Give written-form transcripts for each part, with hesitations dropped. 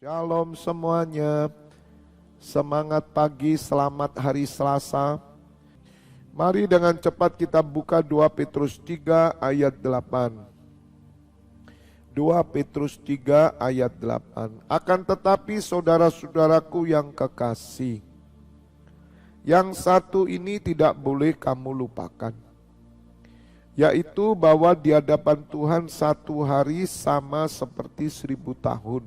Shalom semuanya, semangat pagi, selamat hari Selasa. Mari dengan cepat kita buka 2 Petrus 3 ayat 8. 2 Petrus 3 ayat 8. Akan tetapi saudara-saudaraku yang kekasih, yang satu ini tidak boleh kamu lupakan, yaitu bahwa di hadapan Tuhan satu hari sama seperti 1000 tahun.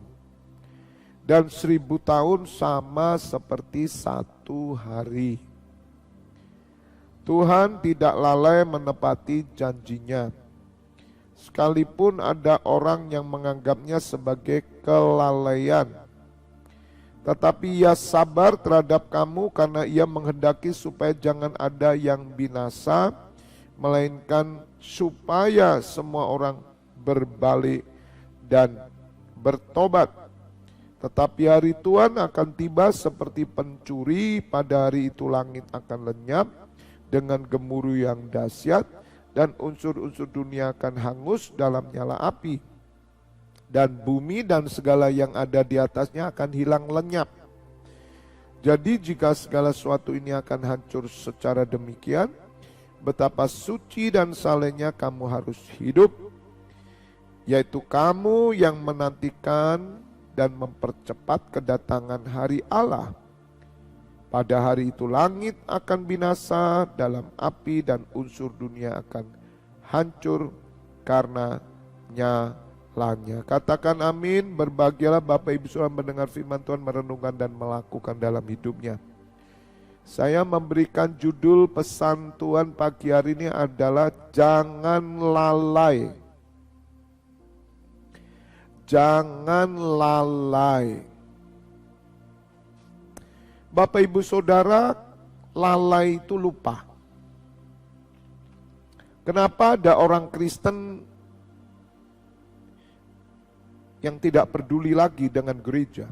Dan 1000 tahun sama seperti satu hari. Tuhan tidak lalai menepati janjinya, sekalipun ada orang yang menganggapnya sebagai kelalaian. Tetapi Ia sabar terhadap kamu karena Ia menghendaki supaya jangan ada yang binasa, melainkan supaya semua orang berbalik dan bertobat. Tetapi hari Tuhan akan tiba seperti pencuri, pada hari itu langit akan lenyap dengan gemuruh yang dahsyat, dan unsur-unsur dunia akan hangus dalam nyala api. Dan bumi dan segala yang ada di atasnya akan hilang lenyap. Jadi jika segala sesuatu ini akan hancur secara demikian, betapa suci dan salehnya kamu harus hidup, yaitu kamu yang menantikan dan mempercepat kedatangan hari Allah. Pada hari itu langit akan binasa dalam api dan unsur dunia akan hancur karena nyalanya. Katakan amin. Berbahagialah Bapak Ibu Saudara mendengar firman Tuhan, merenungkan dan melakukan dalam hidupnya. Saya memberikan judul pesan Tuhan pagi hari ini adalah jangan lalai. Jangan lalai. Bapak Ibu Saudara, lalai itu lupa. Kenapa ada orang Kristen yang tidak peduli lagi dengan gereja?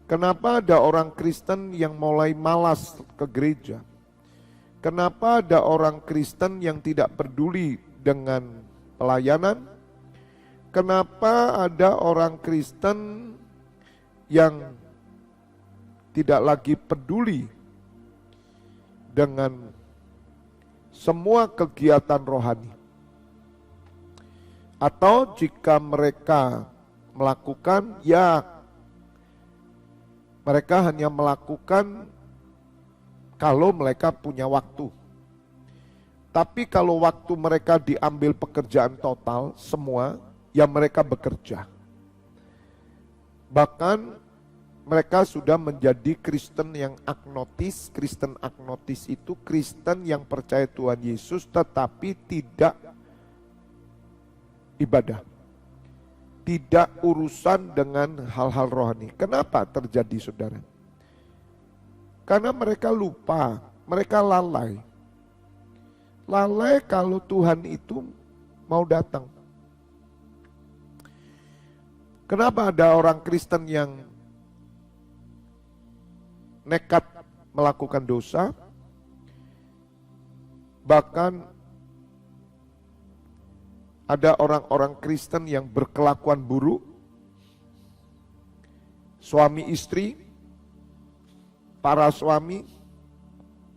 Kenapa ada orang Kristen yang mulai malas ke gereja? Kenapa ada orang Kristen yang tidak peduli dengan pelayanan? Kenapa ada orang Kristen yang tidak lagi peduli dengan semua kegiatan rohani? Atau jika mereka melakukan, ya mereka hanya melakukan kalau mereka punya waktu. Tapi kalau waktu mereka diambil pekerjaan total semua, ya mereka bekerja. Bahkan mereka sudah menjadi Kristen yang agnotis. Kristen agnotis itu Kristen yang percaya Tuhan Yesus tetapi tidak ibadah. Tidak urusan dengan hal-hal rohani. Kenapa terjadi, saudara? Karena mereka lupa, mereka lalai. Lalai kalau Tuhan itu mau datang. Kenapa ada orang Kristen yang nekat melakukan dosa, bahkan ada orang-orang Kristen yang berkelakuan buruk, suami istri, para suami,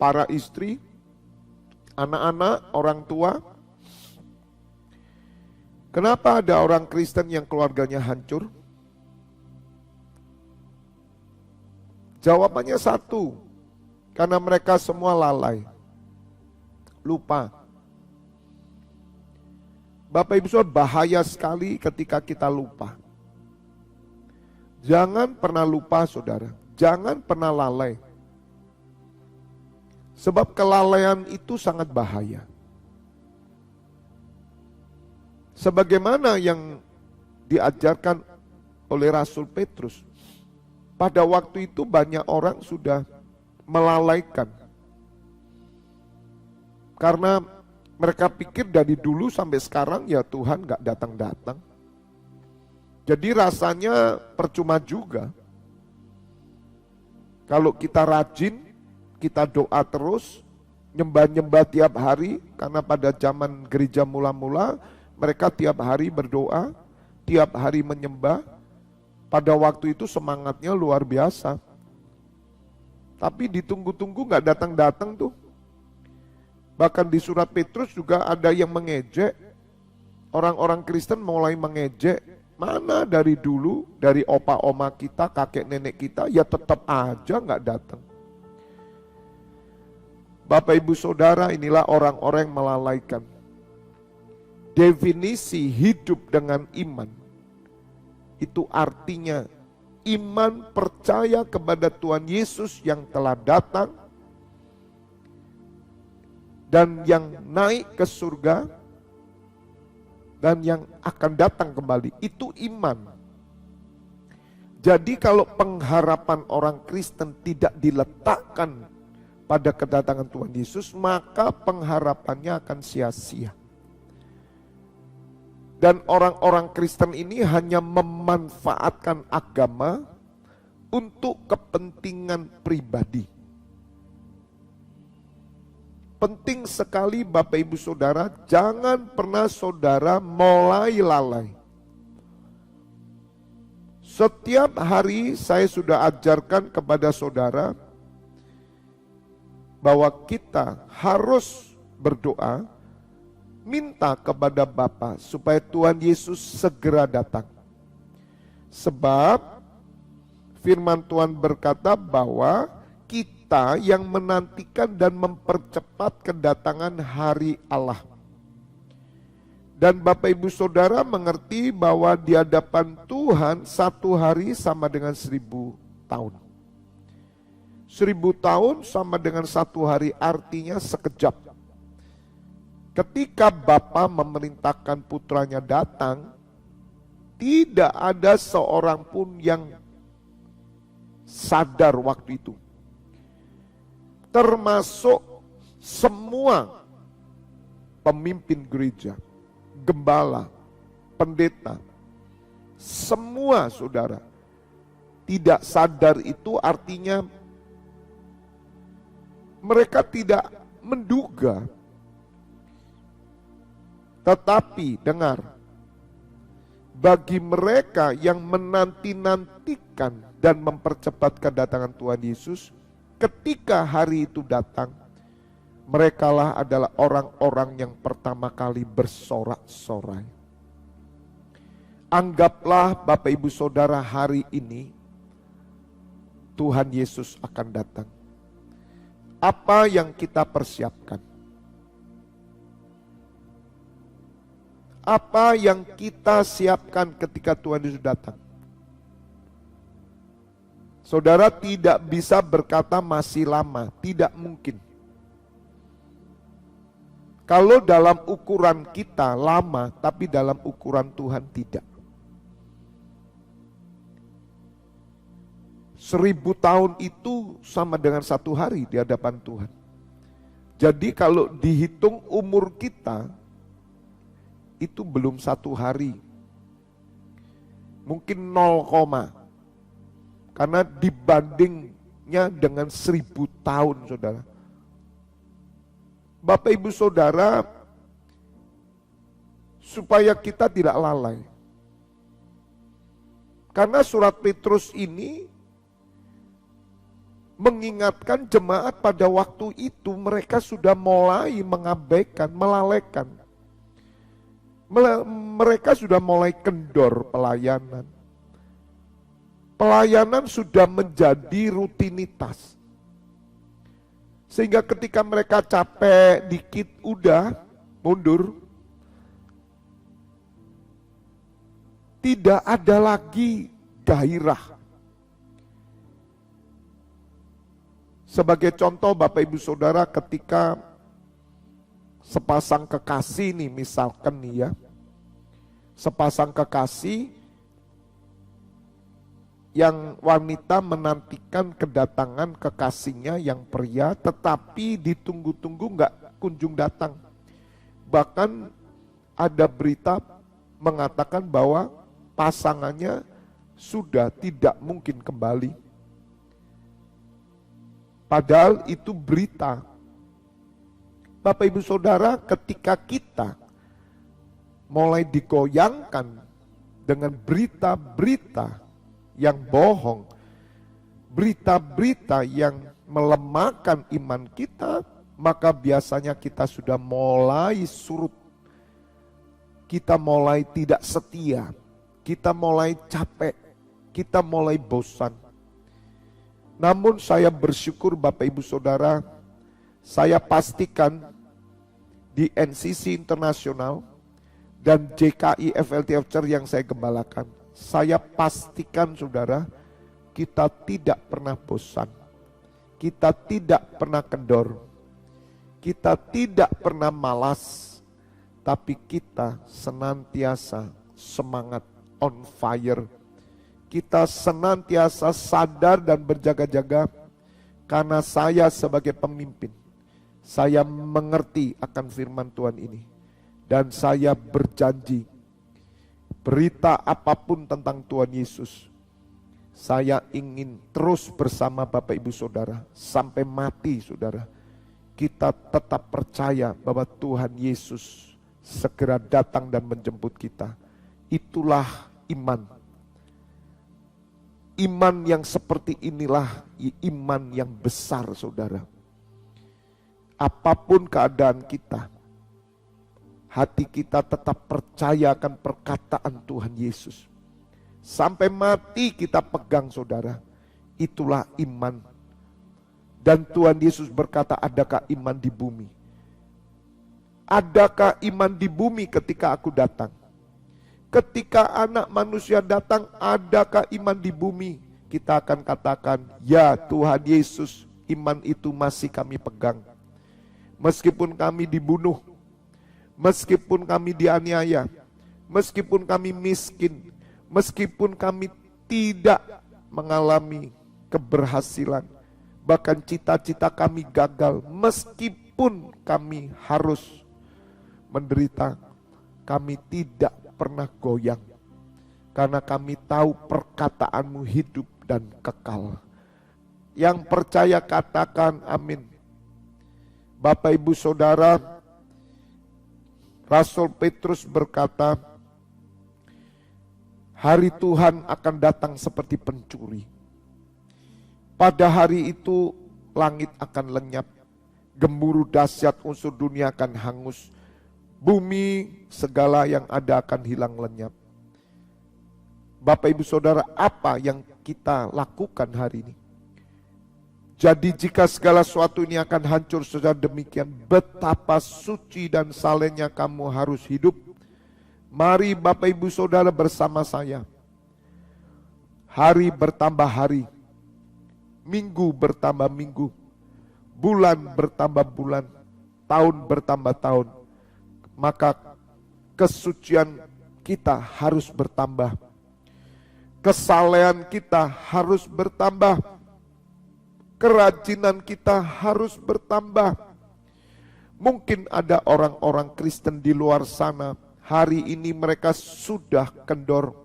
para istri, anak-anak, orang tua. Kenapa ada orang Kristen yang keluarganya hancur? Jawabannya satu, karena mereka semua lalai, lupa. Bapak Ibu Saudara, bahaya sekali ketika kita lupa. Jangan pernah lupa, saudara. Jangan pernah lalai. Sebab kelalaian itu sangat bahaya. Sebagaimana yang diajarkan oleh Rasul Petrus. Pada waktu itu banyak orang sudah melalaikan. Karena mereka pikir dari dulu sampai sekarang ya Tuhan gak datang-datang. Jadi rasanya percuma juga. Kalau kita rajin, kita doa terus, nyembah-nyembah tiap hari. Karena pada zaman gereja mula-mula, mereka tiap hari berdoa, tiap hari menyembah. Pada waktu itu semangatnya luar biasa. Tapi ditunggu-tunggu gak datang-datang tuh. Bahkan di surat Petrus juga ada yang mengejek. Orang-orang Kristen mulai mengejek. Mana dari dulu, dari opa oma kita, kakek nenek kita, ya tetap aja gak datang. Bapak ibu saudara, inilah orang-orang yang melalaikan. Definisi hidup dengan iman, itu artinya iman percaya kepada Tuhan Yesus yang telah datang dan yang naik ke surga dan yang akan datang kembali. Itu iman. Jadi kalau pengharapan orang Kristen tidak diletakkan pada kedatangan Tuhan Yesus, maka pengharapannya akan sia-sia. Dan orang-orang Kristen ini hanya memanfaatkan agama untuk kepentingan pribadi. Penting sekali Bapak Ibu Saudara, jangan pernah saudara mulai lalai. Setiap hari saya sudah ajarkan kepada saudara bahwa kita harus berdoa, minta kepada Bapa supaya Tuhan Yesus segera datang. Sebab firman Tuhan berkata bahwa kita yang menantikan dan mempercepat kedatangan hari Allah. Dan Bapak Ibu Saudara mengerti bahwa di hadapan Tuhan satu hari sama dengan 1000 tahun. 1000 tahun sama dengan satu hari, artinya sekejap. Ketika Bapa memerintahkan putranya datang, tidak ada seorang pun yang sadar waktu itu. Termasuk semua pemimpin gereja, gembala, pendeta, semua saudara. Tidak sadar itu artinya mereka tidak menduga. Tetapi dengar, bagi mereka yang menanti-nantikan dan mempercepat kedatangan Tuhan Yesus, ketika hari itu datang, merekalah adalah orang-orang yang pertama kali bersorak-sorai. Anggaplah Bapak Ibu Saudara hari ini Tuhan Yesus akan datang. Apa yang kita persiapkan? Apa yang kita siapkan ketika Tuhan Yesus datang? Saudara tidak bisa berkata masih lama, tidak mungkin. Kalau dalam ukuran kita lama, tapi dalam ukuran Tuhan tidak. 1000 tahun itu sama dengan satu hari di hadapan Tuhan. Jadi kalau dihitung umur kita, itu belum satu hari. Mungkin 0, karena dibandingnya dengan 1000 tahun saudara. Bapak Ibu Saudara, supaya kita tidak lalai. Karena surat Petrus ini mengingatkan jemaat pada waktu itu mereka sudah mulai mengabaikan, melalaikan. Mereka sudah mulai kendor pelayanan. Pelayanan sudah menjadi rutinitas. Sehingga ketika mereka capek dikit udah mundur. Tidak ada lagi gairah. Sebagai contoh Bapak Ibu Saudara, ketika sepasang kekasih nih misalkan nih ya, sepasang kekasih yang wanita menantikan kedatangan kekasihnya yang pria, tetapi ditunggu-tunggu nggak kunjung datang. Bahkan ada berita mengatakan bahwa pasangannya sudah tidak mungkin kembali. Padahal itu berita. Bapak Ibu Saudara, ketika kita mulai digoyangkan dengan berita-berita yang bohong, berita-berita yang melemahkan iman kita, maka biasanya kita sudah mulai surut. Kita mulai tidak setia, kita mulai capek, kita mulai bosan. Namun saya bersyukur Bapak Ibu Saudara, saya pastikan di NCC Internasional dan JKI FLTF Church yang saya gembalakan, saya pastikan saudara, kita tidak pernah bosan, kita tidak pernah kendor, kita tidak pernah malas, tapi kita senantiasa semangat, on fire. Kita senantiasa sadar dan berjaga-jaga, karena saya sebagai pemimpin, saya mengerti akan firman Tuhan ini. Dan saya berjanji, berita apapun tentang Tuhan Yesus, saya ingin terus bersama Bapak Ibu Saudara, sampai mati saudara. Kita tetap percaya bahwa Tuhan Yesus segera datang dan menjemput kita. Itulah iman. Iman yang seperti inilah iman yang besar saudara. Apapun keadaan kita, hati kita tetap percaya akan perkataan Tuhan Yesus. Sampai mati kita pegang saudara. Itulah iman. Dan Tuhan Yesus berkata, adakah iman di bumi? Adakah iman di bumi ketika aku datang? Ketika anak manusia datang, adakah iman di bumi? Kita akan katakan, ya Tuhan Yesus, iman itu masih kami pegang. Meskipun kami dibunuh, meskipun kami dianiaya, meskipun kami miskin, meskipun kami tidak mengalami keberhasilan, bahkan cita-cita kami gagal, meskipun kami harus menderita, kami tidak pernah goyang, karena kami tahu perkataanmu hidup dan kekal. Yang percaya katakan amin. Bapak Ibu Saudara, Rasul Petrus berkata, hari Tuhan akan datang seperti pencuri. Pada hari itu langit akan lenyap, gemuruh dahsyat unsur dunia akan hangus, bumi segala yang ada akan hilang lenyap. Bapak Ibu Saudara, apa yang kita lakukan hari ini? Jadi jika segala sesuatu ini akan hancur secara demikian, betapa suci dan salehnya kamu harus hidup. Mari Bapak Ibu Saudara bersama saya. Hari bertambah hari, minggu bertambah minggu, bulan bertambah bulan, tahun bertambah tahun. Maka kesucian kita harus bertambah. Kesalehan kita harus bertambah. Kerajinan kita harus bertambah. Mungkin ada orang-orang Kristen di luar sana, hari ini mereka sudah kendor.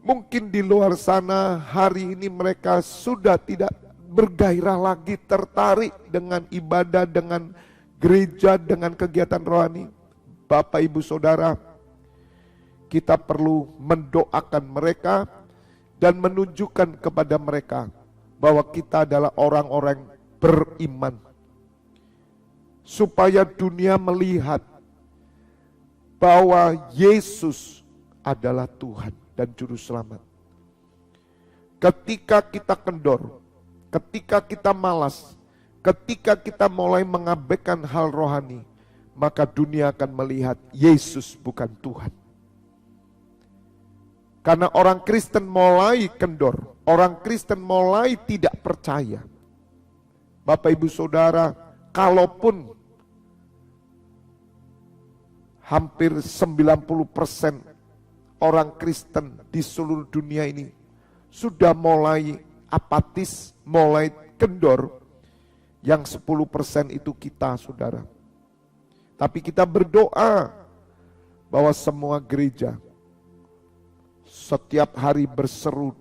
Mungkin di luar sana hari ini mereka sudah tidak bergairah lagi, tertarik dengan ibadah, dengan gereja, dengan kegiatan rohani. Bapak Ibu Saudara, kita perlu mendoakan mereka dan menunjukkan kepada mereka bahwa kita adalah orang-orang beriman. Supaya dunia melihat bahwa Yesus adalah Tuhan dan Juru Selamat. Ketika kita kendor, ketika kita malas, ketika kita mulai mengabaikan hal rohani, maka dunia akan melihat Yesus bukan Tuhan. Karena orang Kristen mulai kendor, orang Kristen mulai tidak percaya. Bapak Ibu Saudara, kalaupun hampir 90% orang Kristen di seluruh dunia ini sudah mulai apatis, mulai kendor, yang 10% itu kita saudara. Tapi kita berdoa bahwa semua gereja setiap hari berseru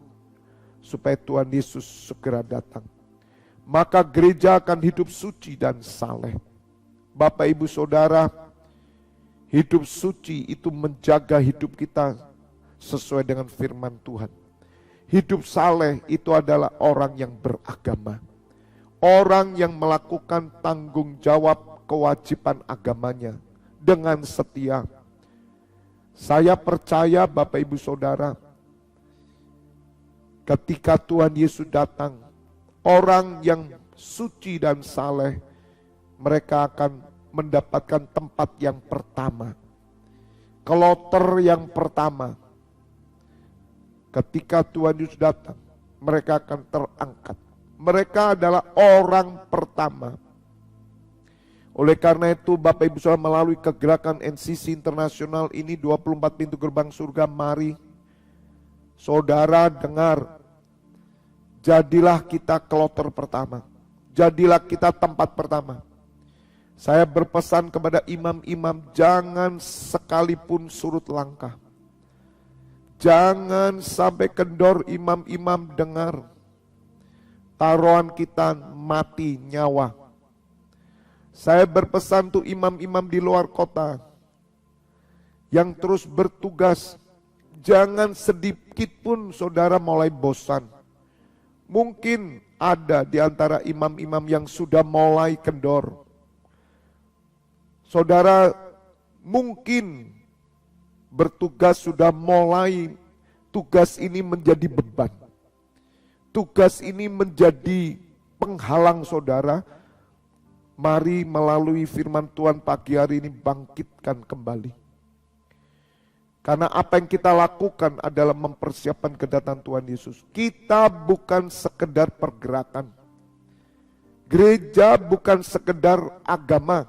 supaya Tuhan Yesus segera datang. Maka gereja akan hidup suci dan saleh. Bapak Ibu Saudara, hidup suci itu menjaga hidup kita sesuai dengan firman Tuhan. Hidup saleh itu adalah orang yang beragama. Orang yang melakukan tanggung jawab kewajiban agamanya dengan setia. Saya percaya Bapak Ibu Saudara, ketika Tuhan Yesus datang, orang yang suci dan saleh, mereka akan mendapatkan tempat yang pertama. Kloter yang pertama. Ketika Tuhan Yesus datang, mereka akan terangkat. Mereka adalah orang pertama. Oleh karena itu Bapak Ibu Saudara, melalui kegerakan NCC Internasional ini 24 pintu gerbang surga, mari saudara dengar, jadilah kita kloter pertama. Jadilah kita tempat pertama. Saya berpesan kepada imam-imam, jangan sekalipun surut langkah. Jangan sampai kendor imam-imam dengar. Taruhan kita mati nyawa. Saya berpesan tuh imam-imam di luar kota yang terus bertugas, jangan sedikit pun saudara mulai bosan. Mungkin ada di antara imam-imam yang sudah mulai kendor. Saudara mungkin bertugas sudah mulai, tugas ini menjadi beban. Tugas ini menjadi penghalang saudara. Mari melalui firman Tuhan pagi hari ini bangkitkan kembali. Karena apa yang kita lakukan adalah mempersiapkan kedatangan Tuhan Yesus. Kita bukan sekedar pergerakan. Gereja bukan sekedar agama.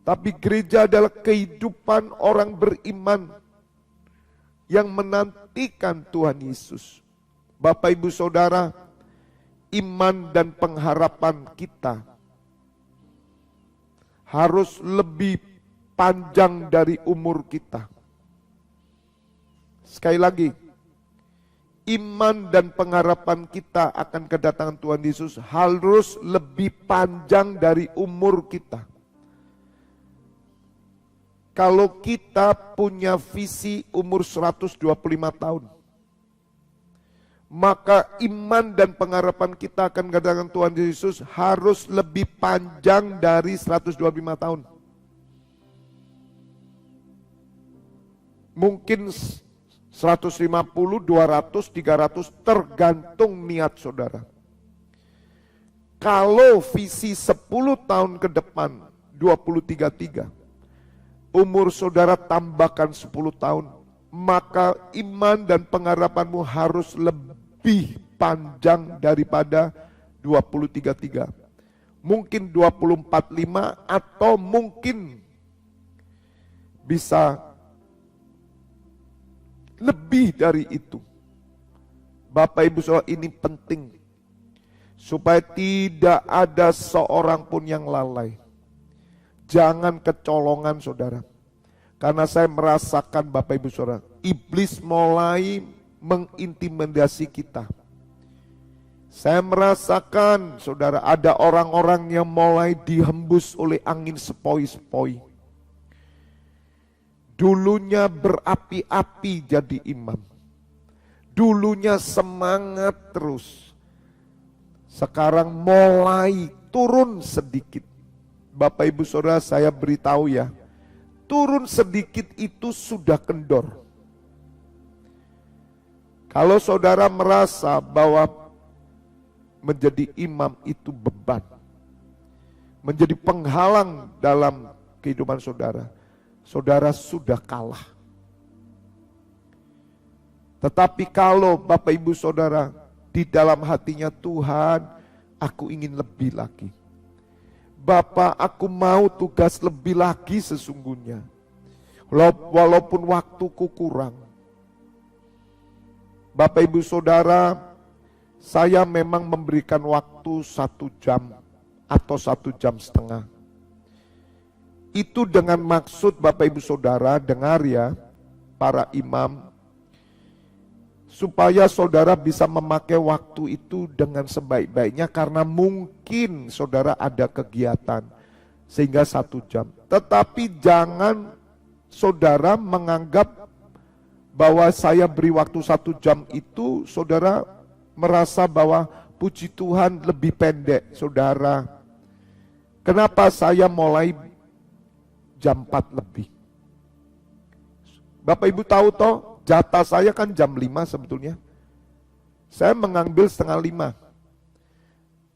Tapi gereja adalah kehidupan orang beriman yang menantikan Tuhan Yesus. Bapak Ibu Saudara, iman dan pengharapan kita harus lebih panjang dari umur kita. Sekali lagi, iman dan pengharapan kita akan kedatangan Tuhan Yesus harus lebih panjang dari umur kita. Kalau kita punya visi umur 125 tahun, maka iman dan pengharapan kita akan kedatangan Tuhan Yesus harus lebih panjang dari 125 tahun. Mungkin 150, 200, 300 tergantung niat saudara. Kalau visi 10 tahun ke depan 2033, umur saudara tambahkan 10 tahun, maka iman dan pengharapanmu harus lebih panjang daripada 2033. Mungkin 2045 atau mungkin bisa lebih dari itu. Bapak Ibu Saudara, ini penting supaya tidak ada seorang pun yang lalai. Jangan kecolongan saudara. Karena saya merasakan Bapak Ibu Saudara, iblis mulai mengintimidasi kita. Saya merasakan saudara, ada orang-orang yang mulai dihembus oleh angin sepoi-sepoi. Dulunya berapi-api jadi imam. Dulunya semangat terus. Sekarang mulai turun sedikit. Bapak Ibu Saudara, saya beritahu ya, turun sedikit itu sudah kendor. Kalau saudara merasa bahwa menjadi imam itu beban, menjadi penghalang dalam kehidupan saudara, saudara sudah kalah. Tetapi kalau Bapak Ibu Saudara di dalam hatinya, Tuhan, aku ingin lebih lagi. Bapak, aku mau tugas lebih lagi sesungguhnya. Walaupun waktuku kurang. Bapak Ibu Saudara, saya memang memberikan waktu 1 jam atau 1 jam setengah. Itu dengan maksud Bapak Ibu Saudara, dengar ya, para imam, supaya saudara bisa memakai waktu itu dengan sebaik-baiknya, karena mungkin saudara ada kegiatan sehingga 1 jam. Tetapi jangan saudara menganggap bahwa saya beri waktu 1 jam itu, saudara merasa bahwa puji Tuhan lebih pendek, saudara. Kenapa saya mulai jam 4 lebih? Bapak Ibu tahu toh, jatah saya kan jam 5 sebetulnya. Saya mengambil 4:30.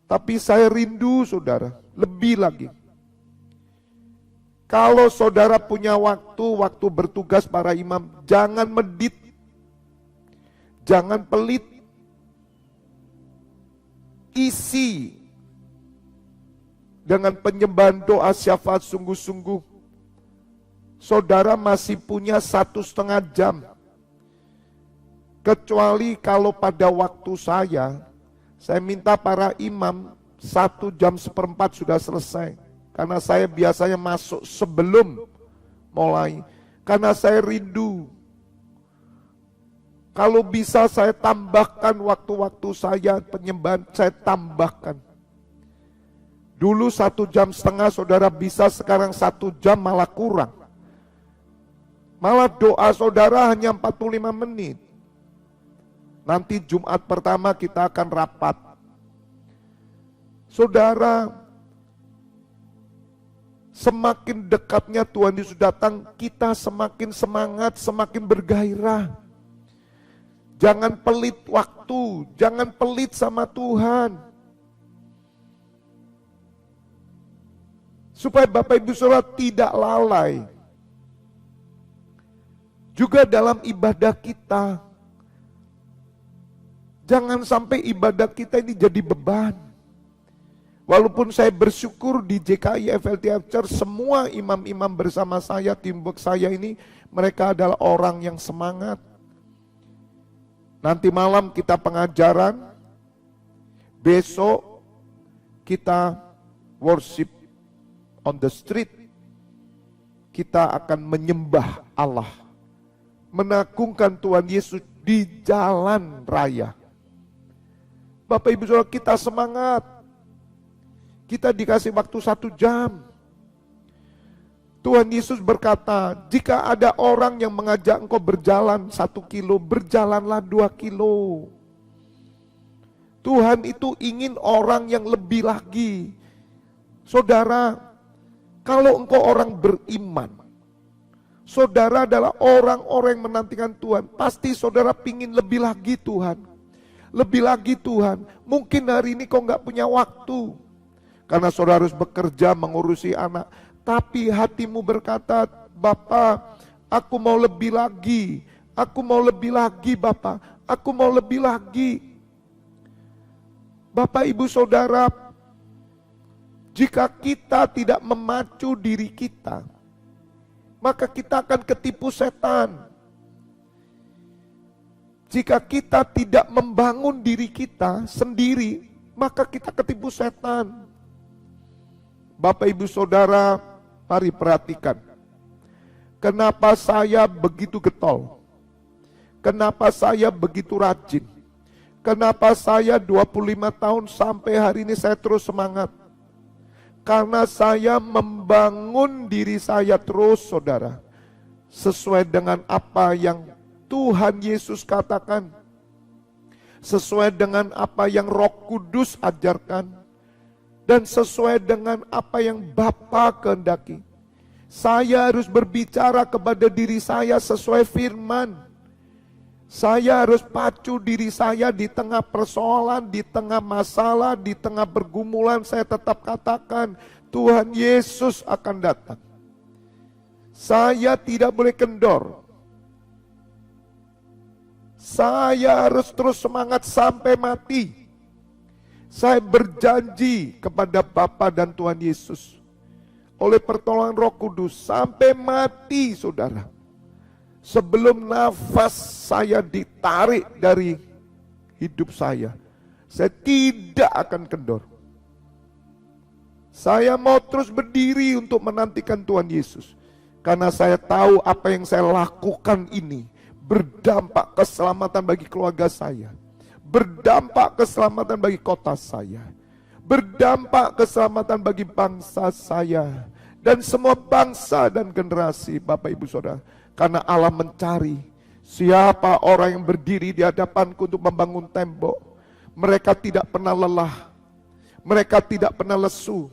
Tapi saya rindu saudara, lebih lagi. Kalau saudara punya waktu bertugas para imam, jangan medit, jangan pelit, isi dengan penyembahan doa syafaat sungguh-sungguh. Saudara masih punya 1,5 jam. Kecuali kalau pada waktu saya minta para imam 1:01 sudah selesai. Karena saya biasanya masuk sebelum mulai. Karena saya rindu. Kalau bisa saya tambahkan waktu-waktu saya penyembahan, saya tambahkan. Dulu 1,5 jam saudara bisa, sekarang 1 jam malah kurang. Malah doa saudara hanya 45 menit. Nanti Jumat pertama kita akan rapat. Saudara, semakin dekatnya Tuhan Yesus datang, kita semakin semangat, semakin bergairah. Jangan pelit waktu, jangan pelit sama Tuhan. Supaya Bapak Ibu Saudara tidak lalai. Juga dalam ibadah kita, jangan sampai ibadah kita ini jadi beban. Walaupun saya bersyukur di JKI FLTF Church, semua imam-imam bersama saya, teamwork saya ini, mereka adalah orang yang semangat. Nanti malam kita pengajaran, besok kita worship on the street. Kita akan menyembah Allah, menagungkan Tuhan Yesus di jalan raya. Bapak Ibu Saudara, kita semangat. Kita dikasih waktu 1 jam. Tuhan Yesus berkata, jika ada orang yang mengajak engkau berjalan 1 kilo, berjalanlah 2 kilo. Tuhan itu ingin orang yang lebih lagi. Saudara, kalau engkau orang beriman, saudara adalah orang-orang yang menantikan Tuhan, pasti saudara pingin lebih lagi Tuhan. Lebih lagi Tuhan. Mungkin hari ini kau gak punya waktu, karena saudara harus bekerja mengurusi anak. Tapi hatimu berkata, Bapak, aku mau lebih lagi. Aku mau lebih lagi Bapak. Aku mau lebih lagi. Bapak Ibu Saudara, jika kita tidak memacu diri kita, maka kita akan ketipu setan. Jika kita tidak membangun diri kita sendiri, maka kita ketipu setan. Bapak Ibu Saudara, mari perhatikan. Kenapa saya begitu getol? Kenapa saya begitu rajin? Kenapa saya 25 tahun sampai hari ini saya terus semangat? Karena saya membangun diri saya terus, saudara. Sesuai dengan apa yang Tuhan Yesus katakan. Sesuai dengan apa yang Roh Kudus ajarkan. Dan sesuai dengan apa yang Bapa kehendaki. Saya harus berbicara kepada diri saya sesuai firman. Saya harus pacu diri saya di tengah persoalan, di tengah masalah, di tengah pergumulan. Saya tetap katakan, Tuhan Yesus akan datang. Saya tidak boleh kendor. Saya harus terus semangat sampai mati. Saya berjanji kepada Bapa dan Tuhan Yesus, oleh pertolongan Roh Kudus, sampai mati saudara. Sebelum nafas saya ditarik dari hidup saya tidak akan kendor. Saya mau terus berdiri untuk menantikan Tuhan Yesus. Karena saya tahu apa yang saya lakukan ini berdampak keselamatan bagi keluarga saya. Berdampak keselamatan bagi kota saya. Berdampak keselamatan bagi bangsa saya. Dan semua bangsa dan generasi, Bapak Ibu Saudara. Karena Allah mencari Siapa orang yang berdiri di hadapanku untuk membangun tembok? Mereka tidak pernah lelah. Mereka tidak pernah lesu.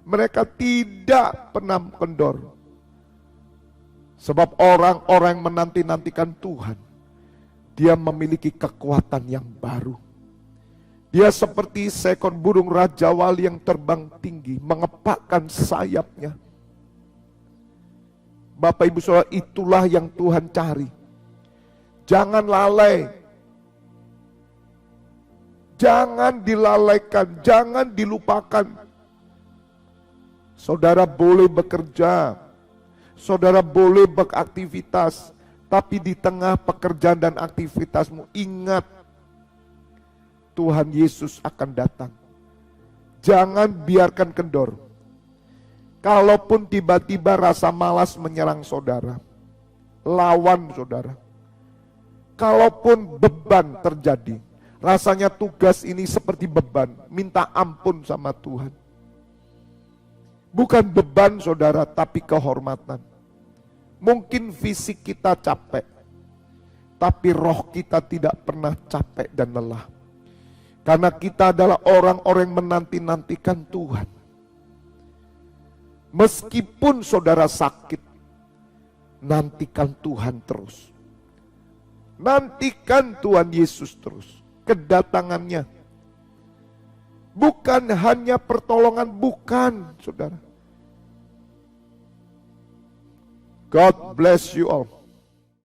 Mereka tidak pernah kendor. Sebab orang-orang yang menanti-nantikan Tuhan, dia memiliki kekuatan yang baru. Dia seperti seekor burung raja wali yang terbang tinggi, mengepakkan sayapnya. Bapak Ibu Saudara, itulah yang Tuhan cari. Jangan lalai. Jangan dilalaikan, jangan dilupakan. Saudara boleh bekerja, saudara boleh beraktivitas, tapi di tengah pekerjaan dan aktivitasmu ingat, Tuhan Yesus akan datang. Jangan biarkan kendor. Kalaupun tiba-tiba rasa malas menyerang saudara, lawan saudara. Kalaupun beban terjadi, rasanya tugas ini seperti beban, minta ampun sama Tuhan. Bukan beban saudara, tapi kehormatan. Mungkin fisik kita capek, tapi roh kita tidak pernah capek dan lelah. Karena kita adalah orang-orang yang menanti-nantikan Tuhan. Meskipun saudara sakit, nantikan Tuhan terus. Nantikan Tuhan Yesus terus. Kedatangannya. Bukan hanya pertolongan, bukan saudara. God bless you all.